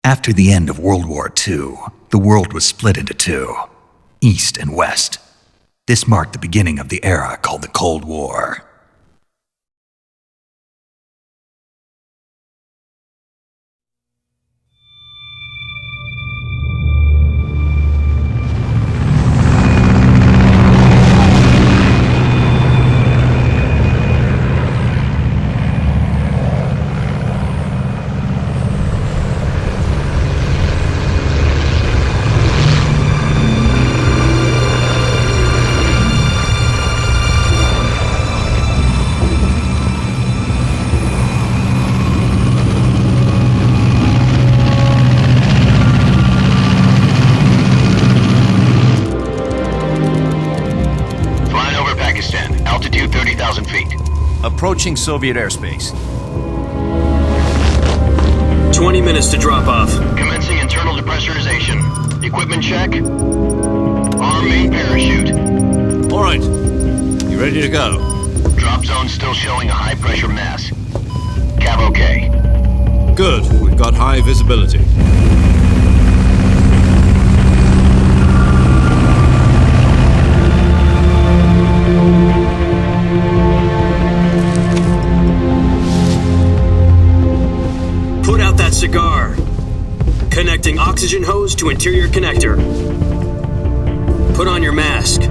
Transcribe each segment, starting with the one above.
After the end of World War II, the world was split into two, East and West. This marked the beginning of the era called the Cold War. Approaching Soviet airspace. 20 minutes to drop off. Commencing internal depressurization. Equipment check. Arm main parachute. All right. You ready to go? Drop zone still showing a high pressure mass. Cav okay. Good. We've got high visibility. Cigar. Connecting oxygen hose to interior connector. Put on your mask.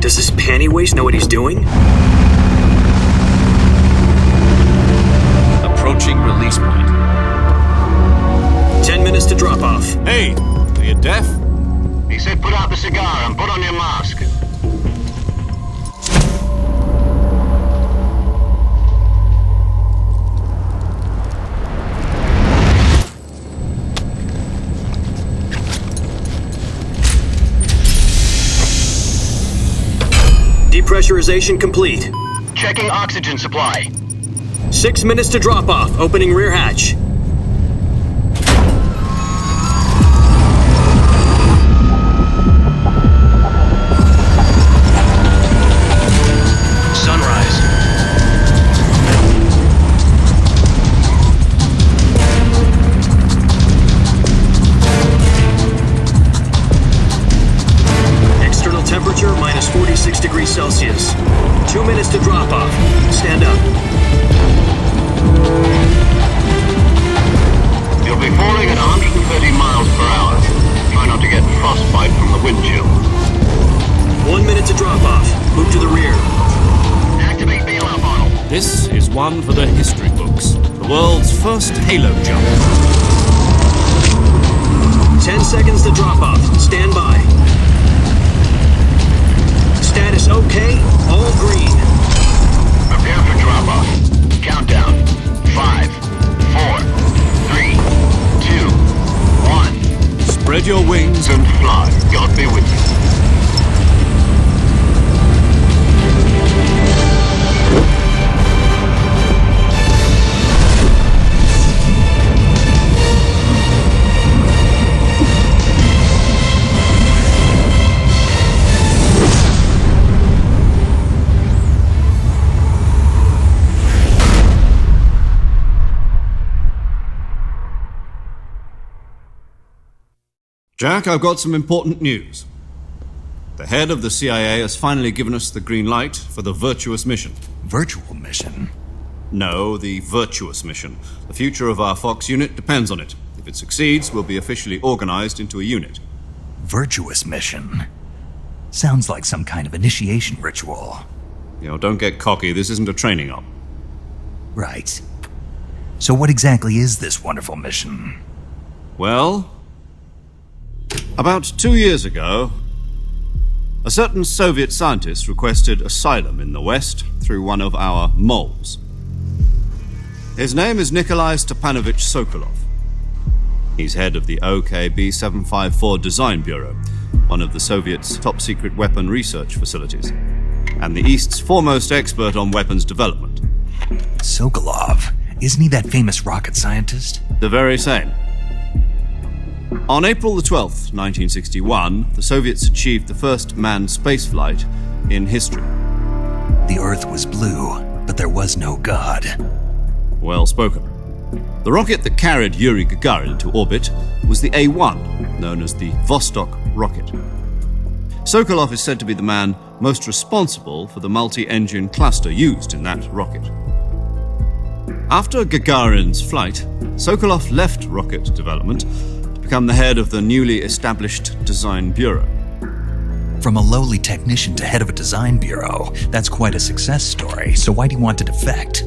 Does this panty waste know what he's doing? Approaching release point. 10 minutes to drop off. Hey, are you deaf? He said put out the cigar and put on your mask. Depressurization complete. Checking oxygen supply. 6 minutes to drop off. Opening rear hatch. Temperature minus 46 degrees Celsius. 2 minutes to drop off. Stand up. You'll be falling at 130 miles per hour. Try not to get frostbite from the wind chill. 1 minute to drop off. Move to the rear. Activate bailout model. This is one for the history books. The world's first halo jump. 10 seconds to drop off. Stand by. Status okay, all green. Prepare for drop-off. Countdown. 5, 4, 3, 2, 1. Spread your wings and fly. God be with you. Jack, I've got some important news. The head of the CIA has finally given us the green light for the Virtuous Mission. Virtual Mission? No, the Virtuous Mission. The future of our Fox unit depends on it. If it succeeds, we'll be officially organized into a unit. Virtuous Mission? Sounds like some kind of initiation ritual. Don't get cocky. This isn't a training op. Right. So what exactly is this wonderful mission? Well, about 2 years ago, a certain Soviet scientist requested asylum in the West through one of our moles. His name is Nikolai Stepanovich Sokolov. He's head of the OKB-754 Design Bureau, one of the Soviets' top-secret weapon research facilities, and the East's foremost expert on weapons development. Sokolov? Isn't he that famous rocket scientist? The very same. On April the 12th, 1961, the Soviets achieved the first manned spaceflight in history. The Earth was blue, but there was no God. Well spoken. The rocket that carried Yuri Gagarin into orbit was the A-1, known as the Vostok rocket. Sokolov is said to be the man most responsible for the multi-engine cluster used in that rocket. After Gagarin's flight, Sokolov left rocket development to become the head of the newly established Design Bureau. From a lowly technician to head of a design bureau, that's quite a success story, so why'd he want to defect?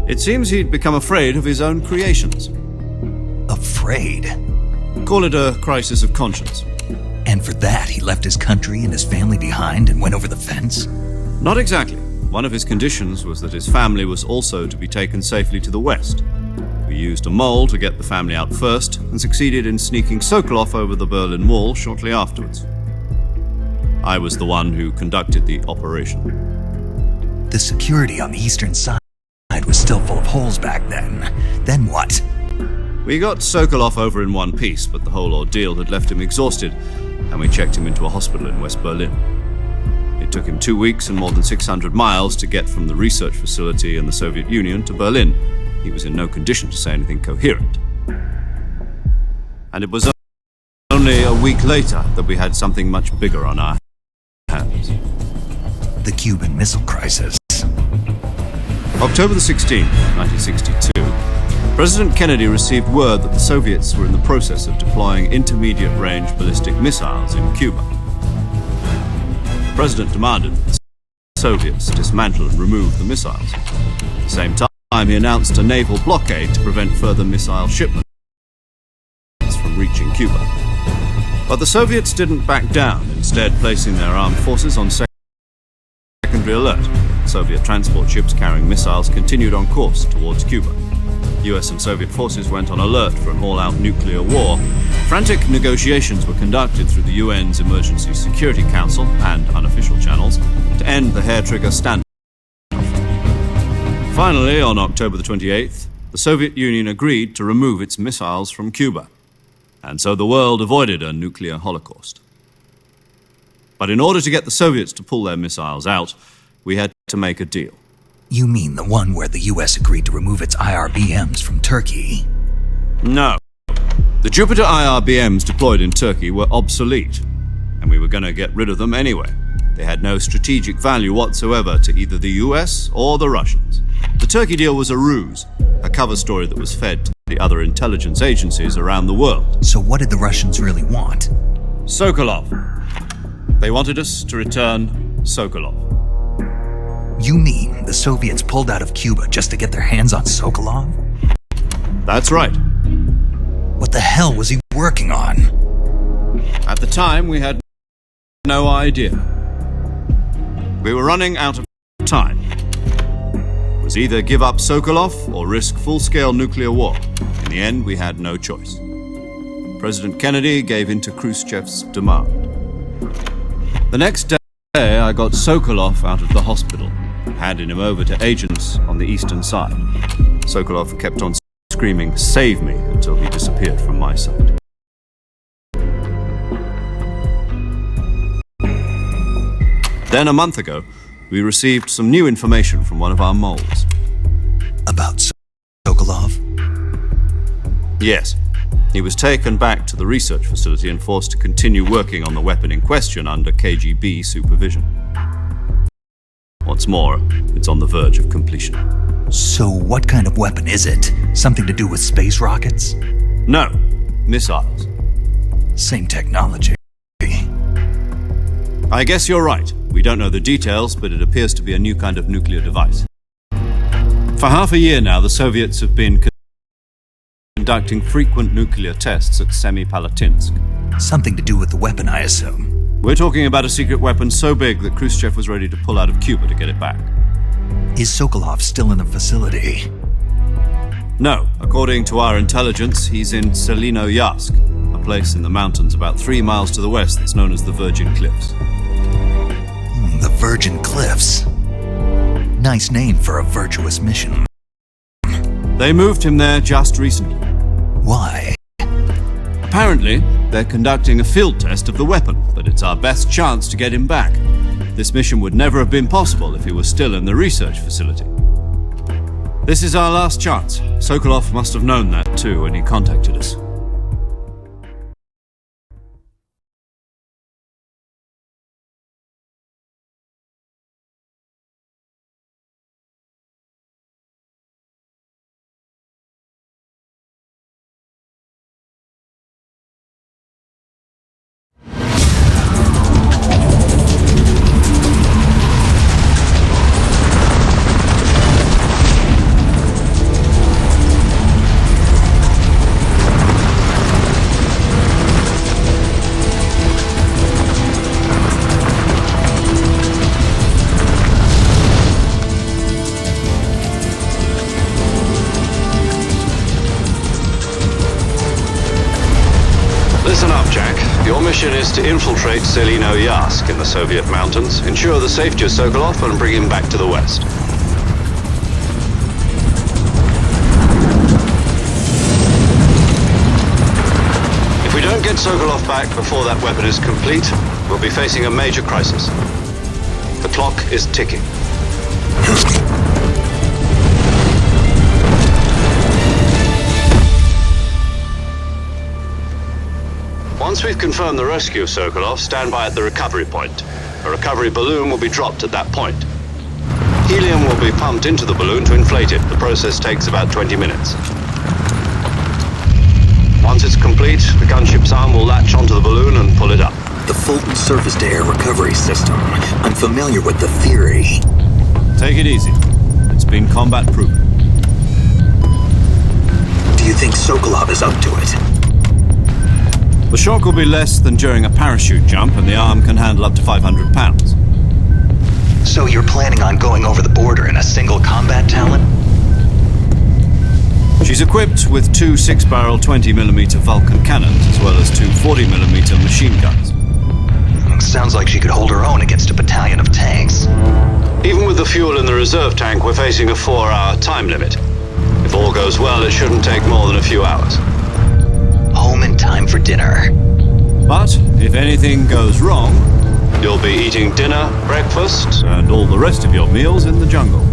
It seems he'd become afraid of his own creations. Afraid? Call it a crisis of conscience. And for that, he left his country and his family behind and went over the fence? Not exactly. One of his conditions was that his family was also to be taken safely to the West. We used a mole to get the family out first and succeeded in sneaking Sokolov over the Berlin Wall shortly afterwards. I was the one who conducted the operation. The security on the eastern side was still full of holes back then. Then what? We got Sokolov over in one piece, but the whole ordeal had left him exhausted, and we checked him into a hospital in West Berlin. It took him 2 weeks and more than 600 miles to get from the research facility in the Soviet Union to Berlin. He was in no condition to say anything coherent. And it was only a week later that we had something much bigger on our hands. The Cuban Missile Crisis. October the 16th, 1962, President Kennedy received word that the Soviets were in the process of deploying intermediate-range ballistic missiles in Cuba. The President demanded that the Soviets dismantle and remove the missiles. At the same time, he announced a naval blockade to prevent further missile shipments from reaching Cuba. But the Soviets didn't back down, instead placing their armed forces on secondary alert. Soviet transport ships carrying missiles continued on course towards Cuba. US and Soviet forces went on alert for an all-out nuclear war. Frantic negotiations were conducted through the UN's Emergency Security Council and unofficial channels to end the hair-trigger standoff. Finally, on October the 28th, the Soviet Union agreed to remove its missiles from Cuba, and so the world avoided a nuclear holocaust. But in order to get the Soviets to pull their missiles out, we had to make a deal. You mean the one where the US agreed to remove its IRBMs from Turkey? No. The Jupiter IRBMs deployed in Turkey were obsolete, and we were going to get rid of them anyway. They had no strategic value whatsoever to either the US or the Russians. The Turkey deal was a ruse, a cover story that was fed to the other intelligence agencies around the world. So what did the Russians really want? Sokolov. They wanted us to return Sokolov. You mean the Soviets pulled out of Cuba just to get their hands on Sokolov? That's right. What the hell was he working on? At the time, we had no idea. We were running out of time. It was either give up Sokolov or risk full-scale nuclear war. In the end, we had no choice. President Kennedy gave in to Khrushchev's demand. The next day, I got Sokolov out of the hospital, handing him over to agents on the eastern side. Sokolov kept on screaming, "Save me," until he disappeared from my sight. Then a month ago, we received some new information from one of our moles. About Sokolov? Yes. He was taken back to the research facility and forced to continue working on the weapon in question under KGB supervision. What's more, it's on the verge of completion. So what kind of weapon is it? Something to do with space rockets? No, missiles. Same technology. I guess you're right. We don't know the details, but it appears to be a new kind of nuclear device. For half a year now, the Soviets have been conducting frequent nuclear tests at Semipalatinsk. Something to do with the weapon, I assume. We're talking about a secret weapon so big that Khrushchev was ready to pull out of Cuba to get it back. Is Sokolov still in the facility? No. According to our intelligence, he's in Selinoyarsk, a place in the mountains about 3 miles to the west that's known as the Virgin Cliffs. The Virgin Cliffs. Nice name for a virtuous mission. They moved him there just recently. Why? Apparently, they're conducting a field test of the weapon, but it's our best chance to get him back. This mission would never have been possible if he was still in the research facility. This is our last chance. Sokolov must have known that too when he contacted us. Listen up, Jack. Your mission is to infiltrate Selino-Yask in the Soviet mountains, ensure the safety of Sokolov, and bring him back to the West. If we don't get Sokolov back before that weapon is complete, we'll be facing a major crisis. The clock is ticking. Once we've confirmed the rescue of Sokolov, stand by at the recovery point. A recovery balloon will be dropped at that point. Helium will be pumped into the balloon to inflate it. The process takes about 20 minutes. Once it's complete, the gunship's arm will latch onto the balloon and pull it up. The Fulton surface-to-air recovery system. I'm familiar with the theory. Take it easy. It's been combat-proven. Do you think Sokolov is up to it? The shock will be less than during a parachute jump, and the arm can handle up to 500 pounds. So you're planning on going over the border in a single combat Talon? She's equipped with two 6-barrel 20mm Vulcan cannons, as well as two 40mm machine guns. Sounds like she could hold her own against a battalion of tanks. Even with the fuel in the reserve tank, we're facing a 4-hour time limit. If all goes well, it shouldn't take more than a few hours. Home in time for dinner. But if anything goes wrong, You'll be eating dinner, breakfast, and all the rest of your meals in the jungle.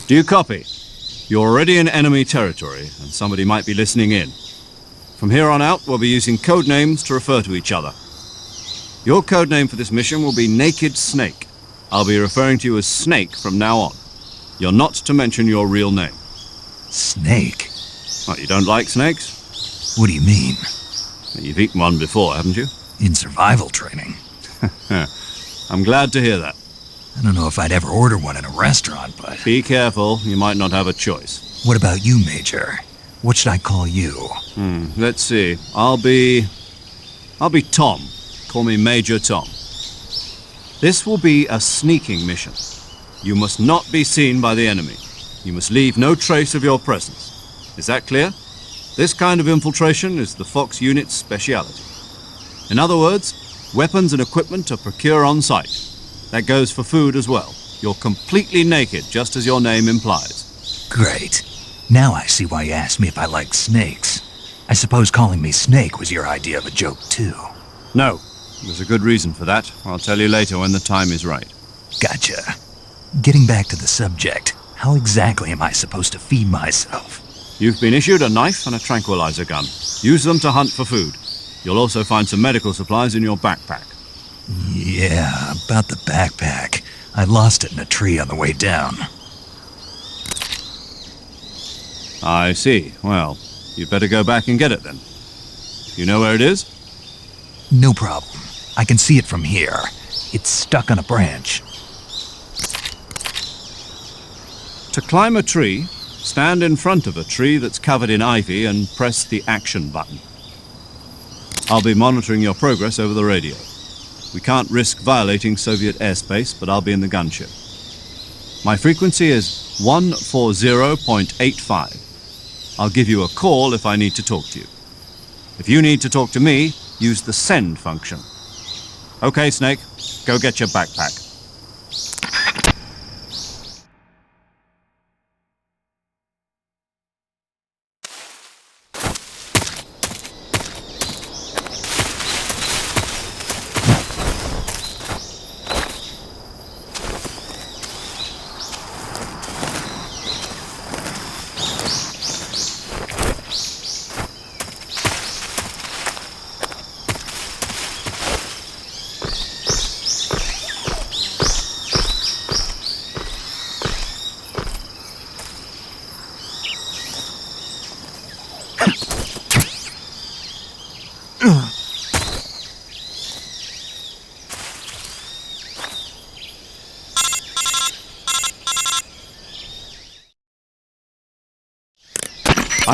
Do you copy? You're already in enemy territory, and somebody might be listening in. From here on out, we'll be using code names to refer to each other. Your code name for this mission will be Naked Snake. I'll be referring to you as Snake from now on. You're not to mention your real name. Snake? What, you don't like snakes? What do you mean? You've eaten one before, haven't you? In survival training. I'm glad to hear that. I don't know if I'd ever order one in a restaurant, but... Be careful, you might not have a choice. What about you, Major? What should I call you? Let's see. I'll be Tom. call me Major Tom. This will be a sneaking mission. You must not be seen by the enemy. You must leave no trace of your presence. Is that clear? This kind of infiltration is the Fox unit's speciality. In other words, weapons and equipment are procured on site. That goes for food as well. You're completely naked, just as your name implies. Great. Now I see why you asked me if I like snakes. I suppose calling me Snake was your idea of a joke, too. No, there's a good reason for that. I'll tell you later when the time is right. Gotcha. Getting back to the subject, how exactly am I supposed to feed myself? You've been issued a knife and a tranquilizer gun. Use them to hunt for food. You'll also find some medical supplies in your backpack. Yeah, about the backpack. I lost it in a tree on the way down. I see. Well, you'd better go back and get it then. You know where it is? No problem. I can see it from here. It's stuck on a branch. To climb a tree, stand in front of a tree that's covered in ivy and press the action button. I'll be monitoring your progress over the radio. We can't risk violating Soviet airspace, but I'll be in the gunship. My frequency is 140.85. I'll give you a call if I need to talk to you. If you need to talk to me, use the send function. Okay, Snake, go get your backpack.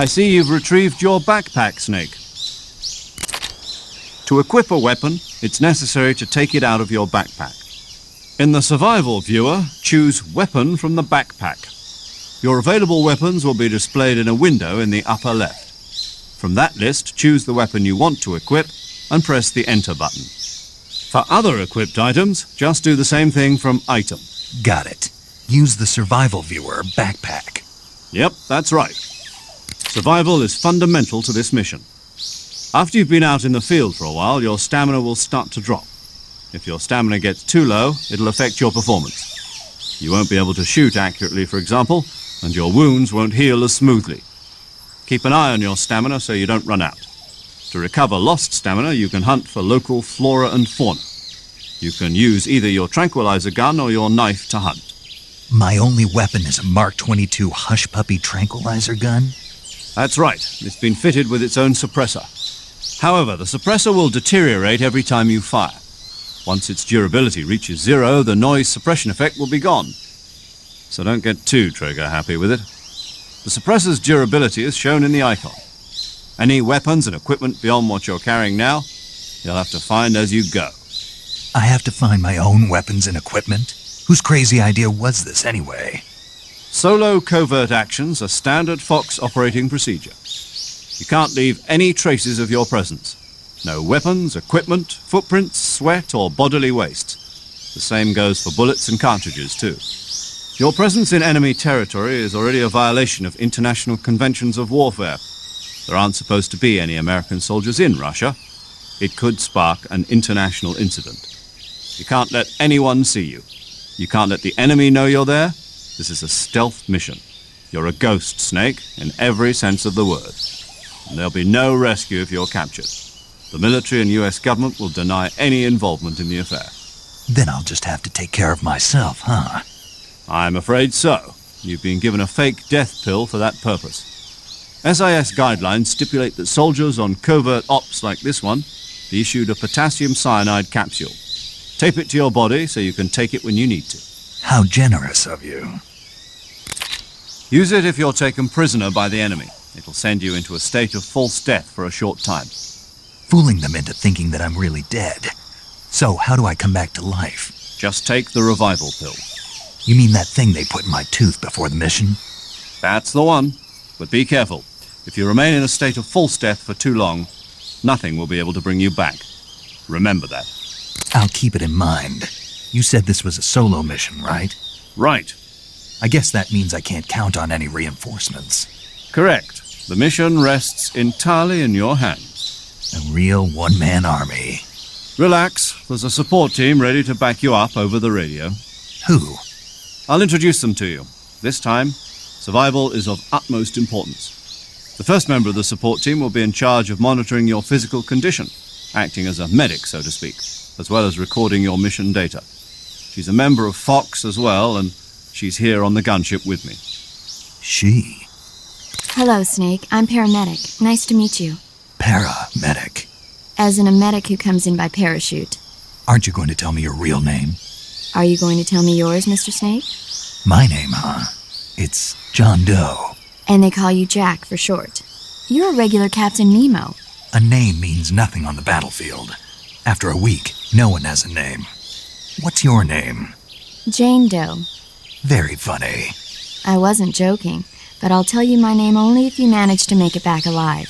I see you've retrieved your backpack, Snake. To equip a weapon, it's necessary to take it out of your backpack. In the survival viewer, choose Weapon from the backpack. Your available weapons will be displayed in a window in the upper left. From that list, choose the weapon you want to equip and press the Enter button. For other equipped items, just do the same thing from Item. Got it. Use the survival viewer backpack. Yep, that's right. Survival is fundamental to this mission. After you've been out in the field for a while, your stamina will start to drop. If your stamina gets too low, it'll affect your performance. You won't be able to shoot accurately, for example, and your wounds won't heal as smoothly. Keep an eye on your stamina so you don't run out. To recover lost stamina, you can hunt for local flora and fauna. You can use either your tranquilizer gun or your knife to hunt. My only weapon is a Mark 22 Hush Puppy tranquilizer gun? That's right. It's been fitted with its own suppressor. However, the suppressor will deteriorate every time you fire. Once its durability reaches 0, the noise suppression effect will be gone. So don't get too trigger happy with it. The suppressor's durability is shown in the icon. Any weapons and equipment beyond what you're carrying now, you'll have to find as you go. I have to find my own weapons and equipment? Whose crazy idea was this anyway? Solo covert actions are standard Fox operating procedure. You can't leave any traces of your presence. No weapons, equipment, footprints, sweat, or bodily waste. The same goes for bullets and cartridges, too. Your presence in enemy territory is already a violation of international conventions of warfare. There aren't supposed to be any American soldiers in Russia. It could spark an international incident. You can't let anyone see you. You can't let the enemy know you're there. This is a stealth mission. You're a ghost, Snake, in every sense of the word. And there'll be no rescue if you're captured. The military and US government will deny any involvement in the affair. Then I'll just have to take care of myself, huh? I'm afraid so. You've been given a fake death pill for that purpose. SIS guidelines stipulate that soldiers on covert ops like this one be issued a potassium cyanide capsule. Tape it to your body so you can take it when you need to. How generous of you. Use it if you're taken prisoner by the enemy. It'll send you into a state of false death for a short time. Fooling them into thinking that I'm really dead. So how do I come back to life? Just take the revival pill. You mean that thing they put in my tooth before the mission? That's the one. But be careful. If you remain in a state of false death for too long, nothing will be able to bring you back. Remember that. I'll keep it in mind. You said this was a solo mission, right? Right. I guess that means I can't count on any reinforcements. Correct. The mission rests entirely in your hands. A real one-man army. Relax. There's a support team ready to back you up over the radio. Who? I'll introduce them to you. This time, survival is of utmost importance. The first member of the support team will be in charge of monitoring your physical condition, acting as a medic, so to speak, as well as recording your mission data. She's a member of Fox as well, and she's here on the gunship with me. She? Hello, Snake. I'm paramedic. Nice to meet you. Paramedic. As in a medic who comes in by parachute. Aren't you going to tell me your real name? Are you going to tell me yours, Mr. Snake? My name, huh? It's John Doe. And they call you Jack for short. You're a regular Captain Nemo. A name means nothing on the battlefield. After a week, no one has a name. What's your name? Jane Doe. Very funny. I wasn't joking, but I'll tell you my name only if you manage to make it back alive.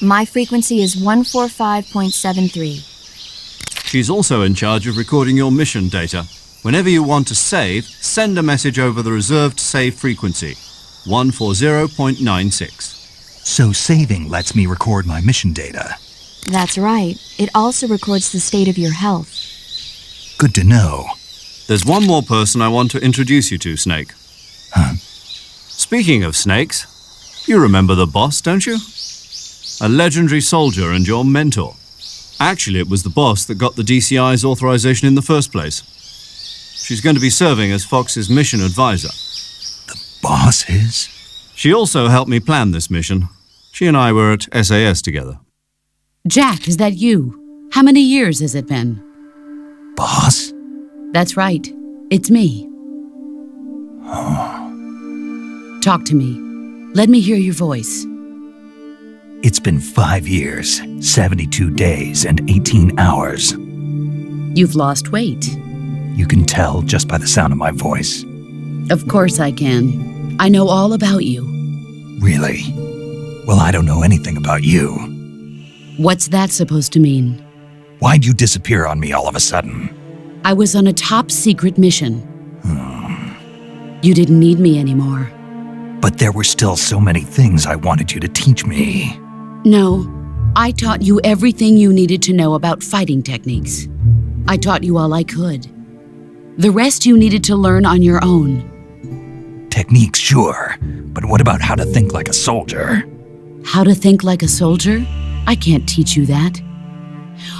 My frequency is 145.73. She's also in charge of recording your mission data. Whenever you want to save, send a message over the reserved save frequency, 140.96. So saving lets me record my mission data. That's right. It also records the state of your health. Good to know. There's one more person I want to introduce you to, Snake. Huh? Speaking of snakes, you remember the boss, don't you? A legendary soldier and your mentor. Actually, it was the boss that got the DCI's authorization in the first place. She's going to be serving as Fox's mission advisor. The boss is? She also helped me plan this mission. She and I were at SAS together. Jack, is that you? How many years has it been? Boss? That's right. It's me. Talk to me. Let me hear your voice. It's been 5 years, 72 days, and 18 hours. You've lost weight. You can tell just by the sound of my voice. Of course I can. I know all about you. Really? Well, I don't know anything about you. What's that supposed to mean? Why'd you disappear on me all of a sudden? I was on a top-secret mission. You didn't need me anymore. But there were still so many things I wanted you to teach me. No, I taught you everything you needed to know about fighting techniques. I taught you all I could. The rest you needed to learn on your own. Techniques, sure. But what about how to think like a soldier? How to think like a soldier? I can't teach you that.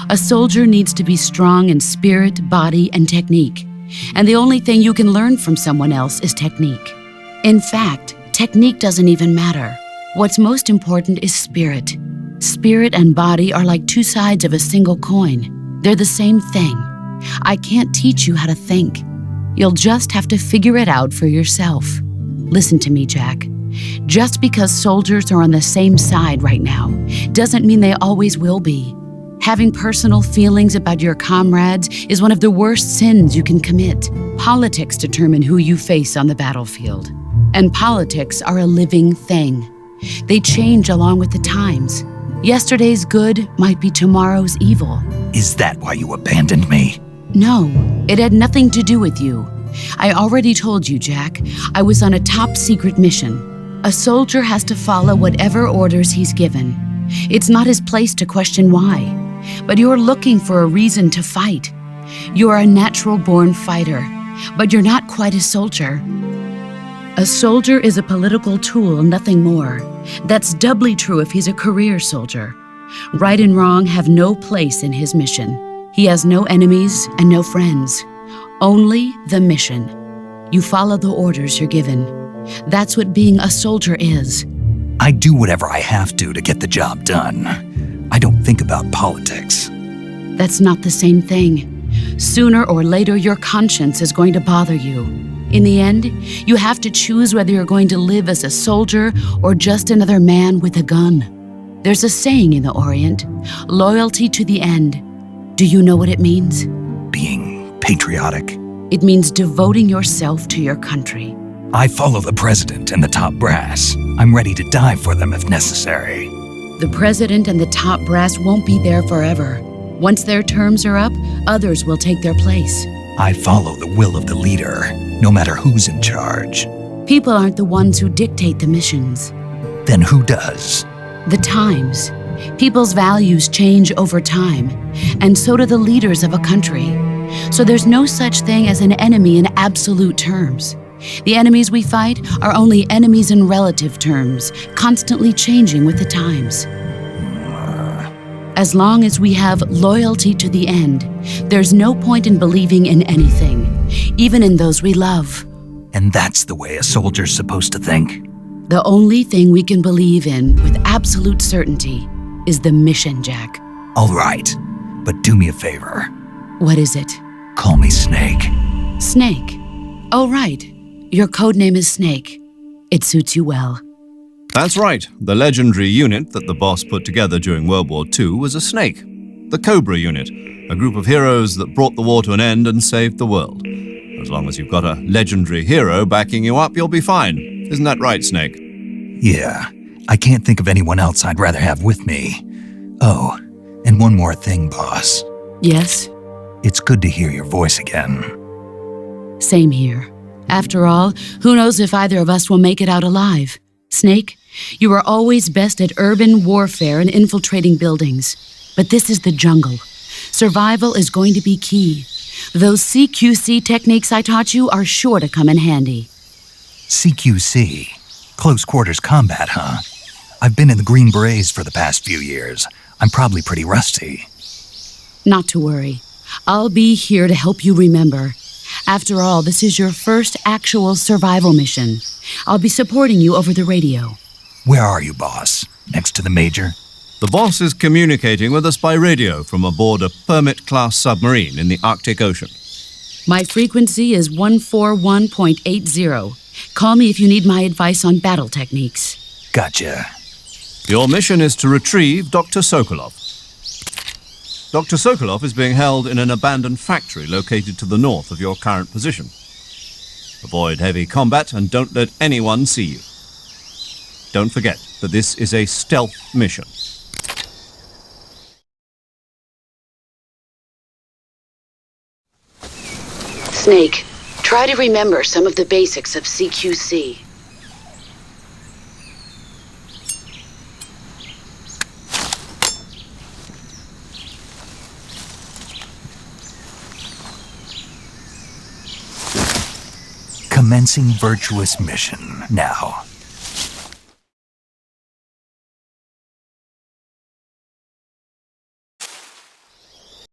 A soldier needs to be strong in spirit, body, and technique. And the only thing you can learn from someone else is technique. In fact, technique doesn't even matter. What's most important is spirit. Spirit and body are like two sides of a single coin. They're the same thing. I can't teach you how to think. You'll just have to figure it out for yourself. Listen to me, Jack. Just because soldiers are on the same side right now doesn't mean they always will be. Having personal feelings about your comrades is one of the worst sins you can commit. Politics determine who you face on the battlefield. And politics are a living thing. They change along with the times. Yesterday's good might be tomorrow's evil. Is that why you abandoned me? No, it had nothing to do with you. I already told you, Jack. I was on a top-secret mission. A soldier has to follow whatever orders he's given. It's not his place to question why. But you're looking for a reason to fight. You're a natural-born fighter, but you're not quite a soldier. A soldier is a political tool, nothing more. That's doubly true if he's a career soldier. Right and wrong have no place in his mission. He has no enemies and no friends. Only the mission. You follow the orders you're given. That's what being a soldier is. I do whatever I have to get the job done. I don't think about politics. That's not the same thing. Sooner or later, your conscience is going to bother you. In the end, you have to choose whether you're going to live as a soldier or just another man with a gun. There's a saying in the Orient, loyalty to the end. Do you know what it means? Being patriotic. It means devoting yourself to your country. I follow the president and the top brass. I'm ready to die for them if necessary. The president and the top brass won't be there forever. Once their terms are up, others will take their place. I follow the will of the leader, no matter who's in charge. People aren't the ones who dictate the missions. Then who does? The times. People's values change over time, and so do the leaders of a country. So there's no such thing as an enemy in absolute terms. The enemies we fight are only enemies in relative terms, constantly changing with the times. As long as we have loyalty to the end, there's no point in believing in anything, even in those we love. And that's the way a soldier's supposed to think? The only thing we can believe in with absolute certainty is the mission, Jack. All right, but do me a favor. What is it? Call me Snake. Snake? Oh, right. Your codename is Snake. It suits you well. That's right. The legendary unit that the boss put together during World War II was a snake. The Cobra unit, a group of heroes that brought the war to an end and saved the world. As long as you've got a legendary hero backing you up, you'll be fine. Isn't that right, Snake? Yeah, I can't think of anyone else I'd rather have with me. Oh, and one more thing, boss. Yes? It's good to hear your voice again. Same here. After all, who knows if either of us will make it out alive? Snake, you are always best at urban warfare and infiltrating buildings. But this is the jungle. Survival is going to be key. Those CQC techniques I taught you are sure to come in handy. CQC? Close quarters combat, huh? I've been in the Green Berets for the past few years. I'm probably pretty rusty. Not to worry. I'll be here to help you remember. After all, this is your first actual survival mission. I'll be supporting you over the radio. Where are you, boss? Next to the major? The boss is communicating with us by radio from aboard a Permit-class submarine in the Arctic Ocean. My frequency is 141.80. Call me if you need my advice on battle techniques. Gotcha. Your mission is to retrieve Dr. Sokolov. Dr. Sokolov is being held in an abandoned factory located to the north of your current position. Avoid heavy combat and don't let anyone see you. Don't forget that this is a stealth mission. Snake, try to remember some of the basics of CQC. Commencing Virtuous Mission now.